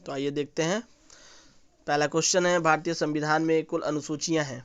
तो आइए देखते हैं। पहला क्वेश्चन है, भारतीय संविधान में कुल अनुसूचियां हैं।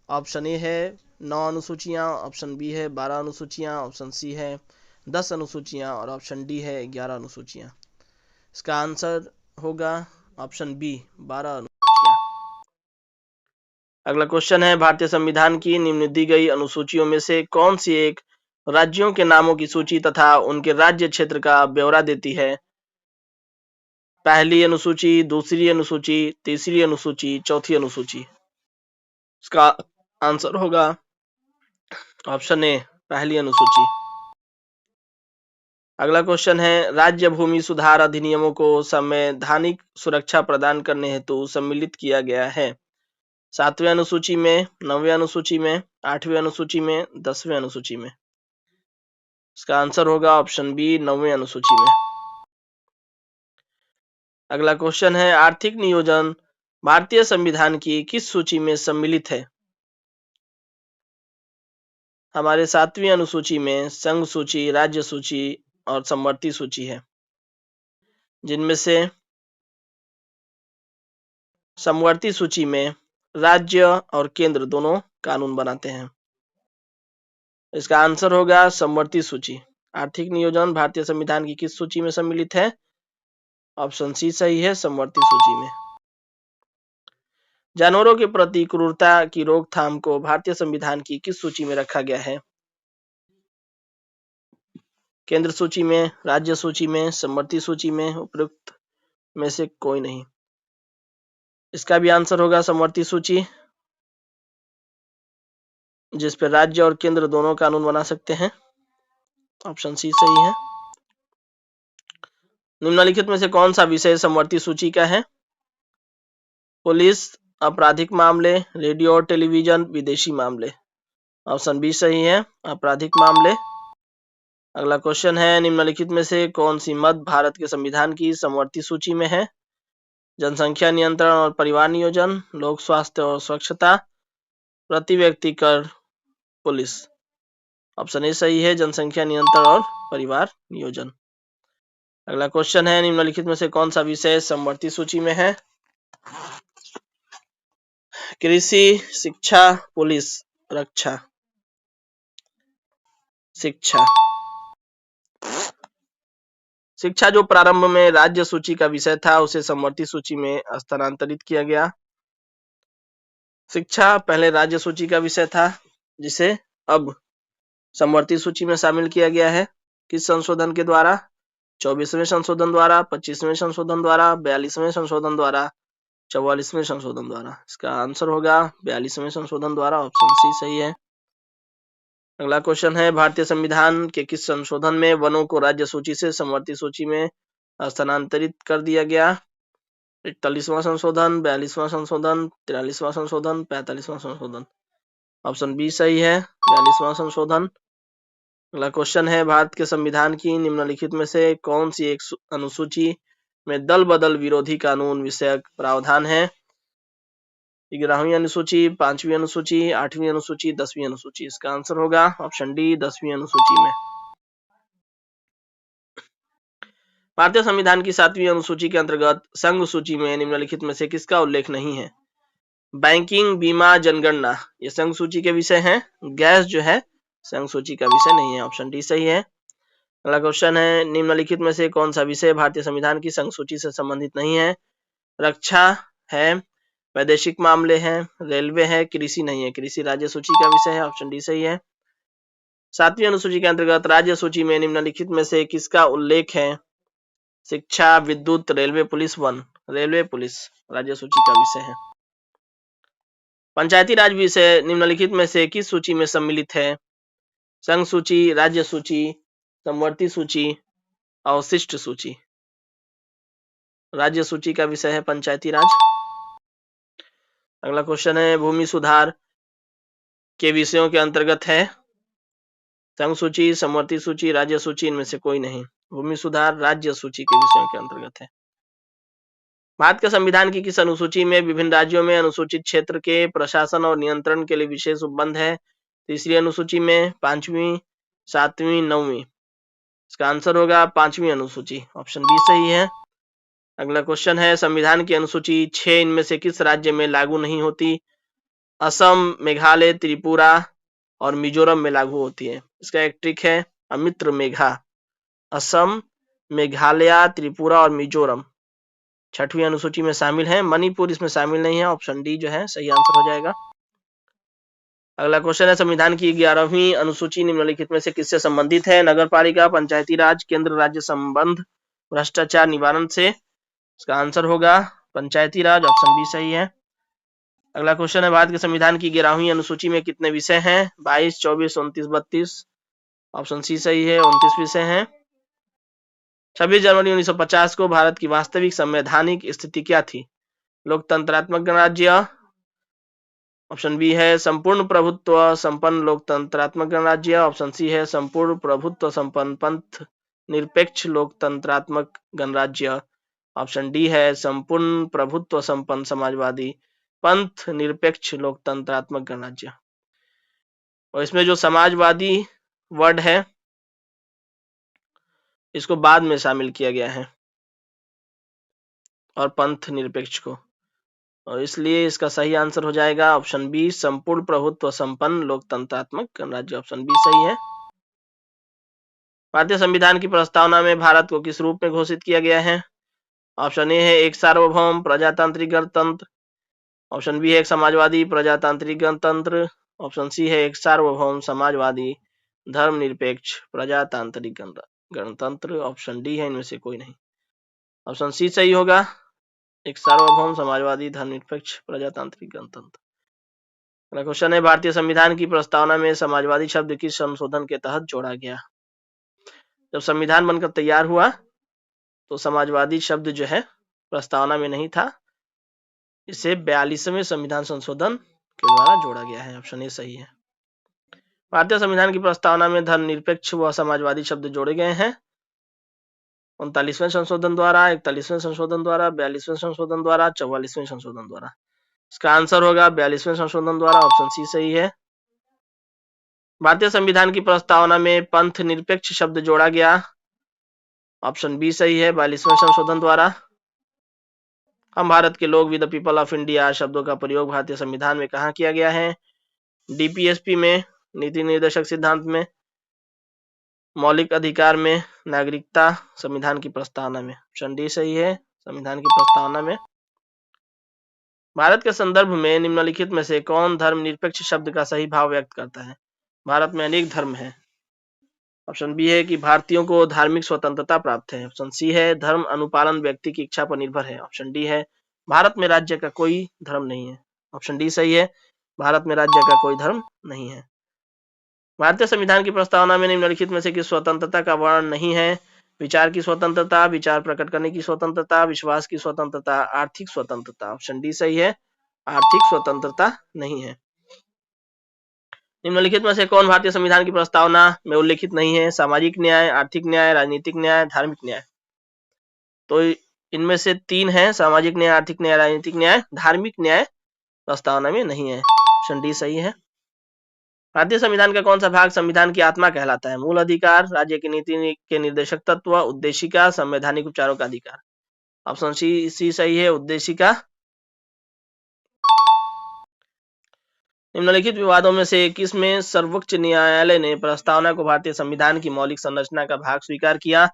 ऑप्शन ए है 9 अनुसूचियां, ऑप्शन बी है 12 अनुसूचियां, ऑप्शन सी है 10 अनुसूचियां और ऑप्शन डी है 11 अनुसूचियां। इसका आंसर होगा ऑप्शन बी 12 अनुसूचियां। अगला क्वेश्चन है, भारतीय संविधान की निम्न दी गई अनुसूचियों में से कौन सी एक राज्यों के नामों की सूची तथा उनके राज्य क्षेत्र का ब्यौरा देती है? पहली अनुसूची, दूसरी अनुसूची, तीसरी अनुसूची, चौथी अनुसूची। इसका आंसर होगा ऑप्शन ए पहली अनुसूची। अगला क्वेश्चन है, राज्य भूमि सुधार अधिनियमों को संवैधानिक सुरक्षा प्रदान करने हेतु सम्मिलित किया गया है। 7वें अनुसूची में, 9वें अनुसूची में, 8वें अनुसूची में, 10वें अनुसूची में। इसका आंसर होगा ऑप्शन बी 9वें अनुसूची में। अगला क्वेश्चन है, आर्थिक नियोजन भारतीय संविधान की किस सूची में सम्मिलित है? हमारे 7वीं अनुसूची में संघ सूची, राज्य सूची और समवर्ती सूची है, जिनमें से समवर्ती सूची में राज्य और केंद्र दोनों कानून बनाते हैं। इसका आंसर होगा समवर्ती सूची। आर्थिक नियोजन भारतीय संविधान की किस सूची में सम्मिलित है? ऑप्शन सी सही है, समवर्ती सूची में। जानवरों के प्रति क्रूरता की रोकथाम को भारतीय संविधान की किस सूची में रखा गया है? केंद्र सूची में, राज्य सूची में, समवर्ती सूची में, उपयुक्त में से कोई नहीं। इसका भी आंसर होगा समवर्ती सूची, जिस पर राज्य और केंद्र दोनों कानून बना सकते हैं। ऑप्शन सी सही है। निम्नलिखित में से कौन सा विषय समवर्ती सूची का है? पुलिस, आपराधिक मामले, रेडियो और टेलीविजन, विदेशी मामले। ऑप्शन बी सही है, आपराधिक मामले। अगला क्वेश्चन है, निम्नलिखित में से कौन सी मद भारत के संविधान की समवर्ती सूची में है? जनसंख्या नियंत्रण और परिवार नियोजन, लोक स्वास्थ्य और स्वच्छता, प्रति व्यक्ति कर, पुलिस। ऑप्शन ए सही है, जनसंख्या नियंत्रण और परिवार नियोजन। अगला क्वेश्चन है, निम्नलिखित में से कौन सा विषय समवर्ती सूची में है? कृषि, शिक्षा, पुलिस, रक्षा। शिक्षा। शिक्षा जो प्रारंभ में राज्य सूची का विषय था, उसे समवर्ती सूची में स्थानांतरित किया गया। शिक्षा पहले राज्य सूची का विषय था, जिसे अब समवर्ती सूची में शामिल किया गया है। किस संशोधन के द्वारा? 24वें संशोधन द्वारा, 25वें संशोधन द्वारा, 42वें संशोधन द्वारा, 44वें संशोधन द्वारा। इसका आंसर होगा 42वें संशोधन द्वारा। ऑप्शन सी सही है। अगला क्वेश्चन है, भारतीय संविधान के किस संशोधन में वनों को राज्य सूची से समवर्ती सूची में स्थानांतरित कर दिया गया? 41वां संशोधन, 42वां संशोधन, 43वां संशोधन, 45वां संशोधन। ऑप्शन बी सही है, 42वां संशोधन। अगला क्वेश्चन है, भारत के संविधान की निम्नलिखित में से कौन सी एक अनुसूची में दल बदल विरोधी कानून विषयक प्रावधान है? 11वीं अनुसूची, 5वीं अनुसूची, 8वीं अनुसूची, 10वीं अनुसूची। इसका आंसर होगा ऑप्शन डी 10वीं अनुसूची में। भारतीय संविधान की 7वीं अनुसूची के अंतर्गत संघ सूची में निम्नलिखित में से किसका उल्लेख नहीं है? बैंकिंग, बीमा, जनगणना, ये संघ सूची के विषय हैं। गैस जो है संघ सूची का विषय नहीं है। ऑप्शन डी सही है। अगला क्वेश्चन है, निम्नलिखित में से कौन सा विषय भारतीय संविधान की संघ सूची से संबंधित नहीं है? रक्षा है, वैदेशिक मामले हैं, रेलवे है, कृषि नहीं है। कृषि राज्य सूची का विषय है। ऑप्शन डी सही है। 7वीं अनुसूची के अंतर्गत राज्य सूची में निम्नलिखित में से किसका उल्लेख है? शिक्षा, विद्युत, railway, police, one. Railway, police राज्य सूची का विषय है। पंचायती राज विषय निम्नलिखित में से किस सूची में सम्मिलित है? संघ सूची, राज्य सूची, समवर्ती सूची, अवशिष्ट सूची। राज्य सूची का विषय है पंचायती राज। अगला क्वेश्चन है, भूमि सुधार के विषयों के अंतर्गत है? संघ सूची, समवर्ती सूची, राज्य सूची, इनमें से कोई नहीं। भूमि सुधार राज्य सूची के विषयों के अंतर्गत है। भारत के संविधान की किस अनुसूची में विभिन्न राज्यों में अनुसूचित क्षेत्र के प्रशासन और नियंत्रण के लिए विशेष उपबंध है? 3री अनुसूची में, 5वीं, 7वीं, 9वीं। इसका आंसर होगा 5वीं अनुसूची। ऑप्शन बी सही है। अगला क्वेश्चन है, संविधान की अनुसूची 6 इनमें से किस राज्य में लागू नहीं होती? असम, मेघालय, त्रिपुरा और मिजोरम में लागू होती है। इसका एक ट्रिक है, अमित्र मेघा। असम, मेघालय, त्रिपुरा और मिजोरम 6वीं अनुसूची में शामिल है। मणिपुर इसमें शामिल नहीं है। ऑप्शन डी जो है सही आंसर हो जाएगा। अगला क्वेश्चन है, संविधान की 11वीं अनुसूची निम्नलिखित में से किससे संबंधित है? नगरपालिका, पंचायती राज, केंद्र राज्य संबंध, भ्रष्टाचार निवारण से। इसका आंसर होगा पंचायती राज। ऑप्शन बी सही है। अगला क्वेश्चन है, भारत के संविधान की 11वीं अनुसूची में कितने विषय हैं? 22, 24, 29, 32। ऑप्शन सी सही है, 29 विषय हैं। 26 जनवरी 1950 को भारत की वास्तविक संवैधानिक स्थिति क्या थी? लोकतंत्रात्मक गणराज्य। ऑप्शन बी है संपूर्ण प्रभुत्व संपन्न लोकतंत्रात्मक गणराज्य। ऑप्शन सी है संपूर्ण प्रभुत्व संपन्न पंथ निरपेक्ष लोकतंत्रात्मक गणराज्य। ऑप्शन डी है संपूर्ण प्रभुत्व संपन्न समाजवादी पंथ निरपेक्ष लोकतंत्रात्मक गणराज्य। और इसमें जो समाजवादी वर्ड है इसको बाद में शामिल किया गया है और पंथ निरपेक्ष को, और इसलिए इसका सही आंसर हो जाएगा ऑप्शन बी संपूर्ण प्रभुत्व संपन्न लोकतंत्रात्मक गणराज्य। ऑप्शन बी सही है। भारतीय संविधान की प्रस्तावना में भारत को किस रूप में घोषित किया गया है? ऑप्शन ए है एक सार्वभौम प्रजातांत्रिक गणतंत्र। ऑप्शन बी है एक समाजवादी प्रजातांत्रिक गणतंत्र। ऑप्शन सी है एक सार्वभौम समाजवादी धर्मनिरपेक्ष प्रजातांत्रिक गणतंत्र। ऑप्शन डी है इनमें से कोई नहीं। ऑप्शन सी सही होगा, एक सार्वभौम समाजवादी धर्मनिरपेक्ष प्रजातांत्रिक गणतंत्र। क्वेश्चन है, भारतीय संविधान की प्रस्तावना में समाजवादी शब्द किस संशोधन के तहत जोड़ा गया? जब संविधान बनकर तैयार हुआ तो समाजवादी शब्द जो है प्रस्तावना में नहीं था, इसे 42वें संविधान संशोधन के द्वारा जोड़ा गया है। ऑप्शन ए सही है। भारतीय संविधान की प्रस्तावना में धर्मनिरपेक्ष व समाजवादी शब्द जोड़े गए हैं 39वें संशोधन द्वारा, 41वें संशोधन द्वारा, 42वें संशोधन द्वारा, 44वें संशोधन द्वारा। इसका आंसर होगा 42वें संशोधन द्वारा। ऑप्शन सी सही है। भारतीय संविधान की प्रस्तावना में पंथ निरपेक्ष शब्द जोड़ा गया। ऑप्शन बी सही है, 42वें संशोधन द्वारा। हम भारत के लोग with the people of India शब्दों का प्रयोग भारतीय संविधान में कहाँ किया गया है? डीपीएसपी में, नीति निर्देशक सिद्धांत में, मौलिक अधिकार में, नागरिकता, संविधान की प्रस्तावना में। ऑप्शन डी सही है, संविधान की प्रस्तावना में। भारत के संदर्भ में निम्नलिखित में से कौन धर्मनिरपेक्ष शब्द का सही भाव व्यक्त करता है? भारत में अनेक धर्म हैं। ऑप्शन बी है कि भारतीयों को धार्मिक स्वतंत्रता प्राप्त है। ऑप्शन सी है धर्म अनुपालन व्यक्ति की इच्छा पर निर्भर है। ऑप्शन डी है भारत में राज्य का कोई धर्म नहीं है। ऑप्शन डी सही है, भारत में राज्य का कोई धर्म नहीं है। भारतीय संविधान की प्रस्तावना में निम्नलिखित में से किस स्वतंत्रता का वर्णन नहीं है? विचार की स्वतंत्रता, विचार प्रकट करने की स्वतंत्रता, विश्वास की स्वतंत्रता, आर्थिक स्वतंत्रता। ऑप्शन डी सही है, आर्थिक स्वतंत्रता नहीं है। निम्नलिखित में से कौन भारतीय संविधान की प्रस्तावना में उल्लेखित नहीं है? सामाजिक न्याय, आर्थिक न्याय, राजनीतिक न्याय, धार्मिक न्याय। तो इनमें से 3 है, सामाजिक न्याय, आर्थिक न्याय, राजनीतिक न्याय। धार्मिक न्याय प्रस्तावना में नहीं है। ऑप्शन डी सही है। भारतीय संविधान का कौन सा भाग संविधान की आत्मा कहलाता है? मूल अधिकार, राज्य की नीति के निर्देशक तत्व, उद्देशिका, संवैधानिक उपचारों का अधिकार। ऑप्शन सी सही है, उद्देशिका। निम्नलिखित विवादों में से किसमें सर्वोच्च न्यायालय ने प्रस्तावना को भारतीय संविधान की मौलिक संरचना का भाग स्वीकार किया?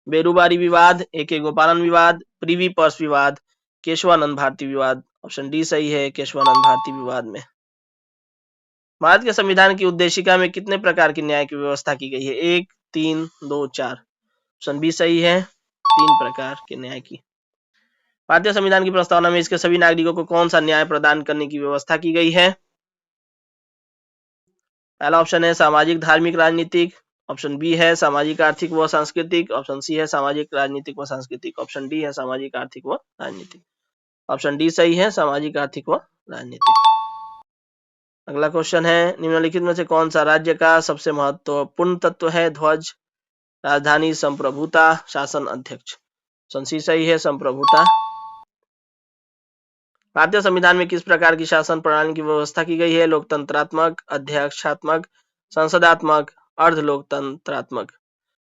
बेरूबारी विवाद, एके गोपालन विवाद, प्रिवी पर्स विवाद, केशवानंद भारती विवाद। ऑप्शन डी सही है, केशवानंद भारती विवाद में। भारत के संविधान की उद्देशिका में कितने प्रकार की न्याय की व्यवस्था की गई है? 1, 3, 2, 4। ऑप्शन बी सही है, 3 प्रकार के न्याय की। भारतीय संविधान की प्रस्तावना में इसके सभी नागरिकों को कौन सा न्याय प्रदान करने की व्यवस्था की गई है? पहला ऑप्शन है सामाजिक, धार्मिक, राजनीतिक। ऑप्शन बी है सामाजिक, आर्थिक व सांस्कृतिक। ऑप्शन सी है सामाजिक, राजनीतिक व सांस्कृतिक। ऑप्शन डी है सामाजिक, आर्थिक व राजनीतिक। ऑप्शन डी सही है, सामाजिक, आर्थिक व राजनीतिक। अगला क्वेश्चन है, निम्नलिखित में से कौन सा राज्य का सबसे महत्वपूर्ण तत्व है? ध्वज, राजधानी, संप्रभुता, शासन अध्यक्ष। ऑप्शन सी सही है, संप्रभुता। भारतीय संविधान में किस प्रकार की शासन प्रणाली की व्यवस्था की गई है? लोकतंत्रात्मक, अध्यक्षात्मक, संसदात्मक, अर्ध लोकतंत्रात्मक।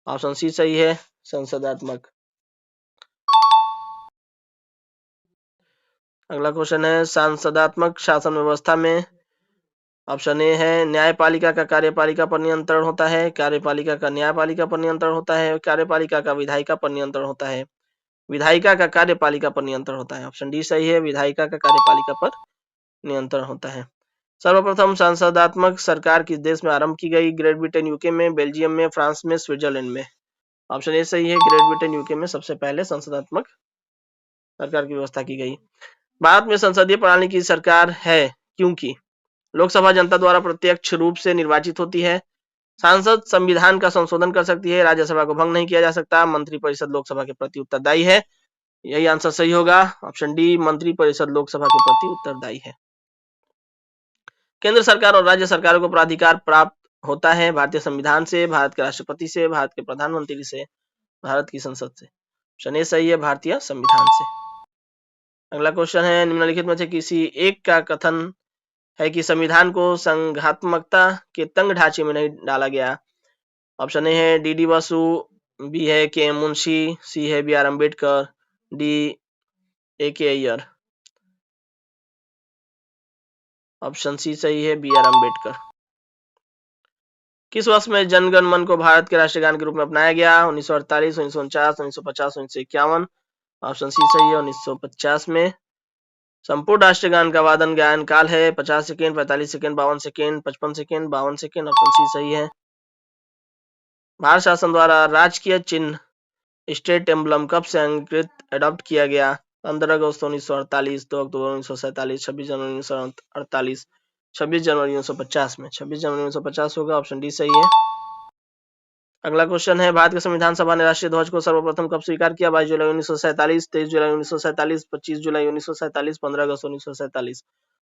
ऑप्शन सी सही है, संसदात्मक। अगला क्वेश्चन है सांसदात्मक शासन व्यवस्था में ऑप्शन ए है न्यायपालिका का कार्यपालिका पर नियंत्रण होता है, कार्यपालिका का न्यायपालिका पर नियंत्रण होता है, कार्यपालिका का विधायिका पर नियंत्रण होता है, विधायिका का कार्यपालिका पर नियंत्रण होता है। ऑप्शन डी सही है, विधायिका का कार्यपालिका पर नियंत्रण होता है। सर्वप्रथम संसदात्मक सरकार किस देश में आरंभ की गई? ग्रेट ब्रिटेन यूके में, बेल्जियम में, फ्रांस में, स्विट्जरलैंड में। ऑप्शन ए सही है, ग्रेट ब्रिटेन यूके में सबसे पहले संसदात्मक सरकार की व्यवस्था की गई। भारत में संसदीय प्रणाली की सरकार है क्योंकि लोकसभा जनता द्वारा प्रत्यक्ष रूप से निर्वाचित होती है, सांसद संविधान का संशोधन कर सकती है, राज्यसभा को भंग नहीं किया जा सकता, मंत्रिपरिषद लोकसभा के प्रति उत्तरदायी है। यही आंसर सही होगा, ऑप्शन डी मंत्रिपरिषद लोकसभा के प्रति उत्तरदायी है। केंद्र सरकार और राज्य सरकारों को प्राधिकार प्राप्त होता है भारतीय संविधान से, भारत के राष्ट्रपति से, भारत के प्रधानमंत्री से, भारत की संसद से। ऑप्शन ए सही है, भारतीय संविधान से। अगला क्वेश्चन है निम्नलिखित में से किसी एक का कथन है कि संविधान को संघात्मकता के तंग ढांचे में नहीं डाला गया। ऑप्शन ए है डी डी बसु, बी है के एम मुंशी, सी है B R Ambedkar, D A K Iyer. Option C सही है, बी आर अम्बेडकर। किस वर्ष में जनगण मन को भारत के राष्ट्रीय गान के रूप में अपनाया गया? 1948, 1949, 1950, 1951। ऑप्शन सी सही है, 1950 में। संपूर्ण राष्ट्रीय गान का वादन गायन काल है 50 second, 45 second, 52 second, 55 second, 52 second. Option C सही है। भारत शासन द्वारा राजकीय चिन्ह स्टेट एम्बलम कब से अंगीकृत एडॉप्ट किया गया? 15 अगस्त 1948, 2 अक्टूबर 1947, 26 जनवरी 1948, 26 जनवरी 1950 में। 26 जनवरी 1950 होगा, ऑप्शन डी सही है। अगला क्वेश्चन है भारत के संविधान सभा ने राष्ट्रीय ध्वज को सर्वप्रथम कब स्वीकार किया? 22 जुलाई 1947, 23 जुलाई 1947, 25 जुलाई 1947, 15 अगस्त 1947।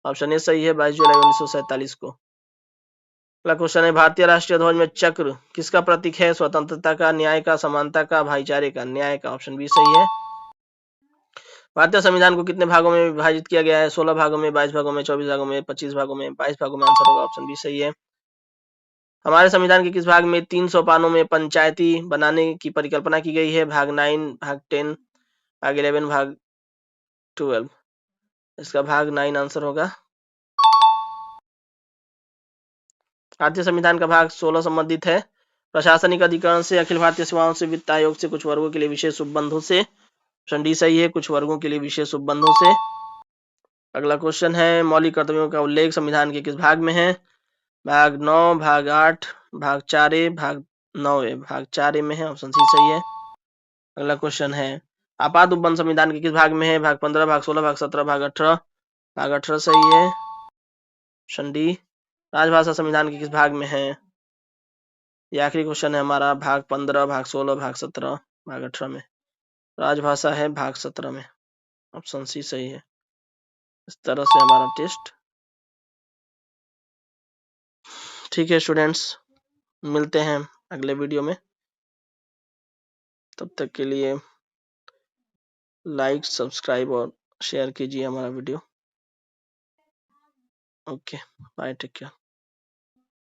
ऑप्शन ए सही है, 22 जुलाई 1947 को। अगला क्वेश्चन है भारतीय राष्ट्रीय ध्वज में चक्र किसका प्रतीक है? स्वतंत्रता का, न्याय का, समानता का, भाईचारे का। न्याय का। ऑप्शन बी सही है। भारतीय संविधान को कितने भागों में विभाजित किया गया है? 16 भागों में, 22 भागों में, 24 भागों में, 25 भागों में, 22 भागों में। आंसर होगा ऑप्शन बी सही है। हमारे संविधान के किस भाग में 300 पानों में पंचायती बनाने की परिकल्पना की गई है? भाग 9, भाग 10, भाग 11, भाग 12। इसका भाग 9 आंसर होगा। भारतीय संविधान का भाग 16 संबंधित है प्रशासनिक अधिकरण से, अखिल भारतीय सेवाओं से, वित्त आयोग से, कुछ वर्गों के लिए विशेष उपबंधों से। ऑप्शन डी सही है, कुछ वर्गों के लिए विशेष उपबंधों से। अगला क्वेश्चन है मौलिक कर्तव्यों का उल्लेख संविधान के किस भाग में है? भाग 9, भाग 8, भाग 4, भाग 9। भाग 4 में है, ऑप्शन सी सही है। अगला क्वेश्चन है आपात उपबंध संविधान के किस भाग में है? भाग 15, भाग 16, भाग 17, भाग 18। भाग 18 सही है, ऑप्शन डी। राजभाषा संविधान के किस भाग में है? ये आखिरी क्वेश्चन है हमारा। भाग 15, भाग 16, भाग 17, भाग 18 में। राजभाषा है भाग 17 में, ऑप्शन सी सही है। इस तरह से हमारा टेस्ट। ठीक है स्टूडेंट्स, मिलते हैं अगले वीडियो में। तब तक के लिए लाइक, सब्सक्राइब और शेयर कीजिए हमारा video. Okay, bye, take care.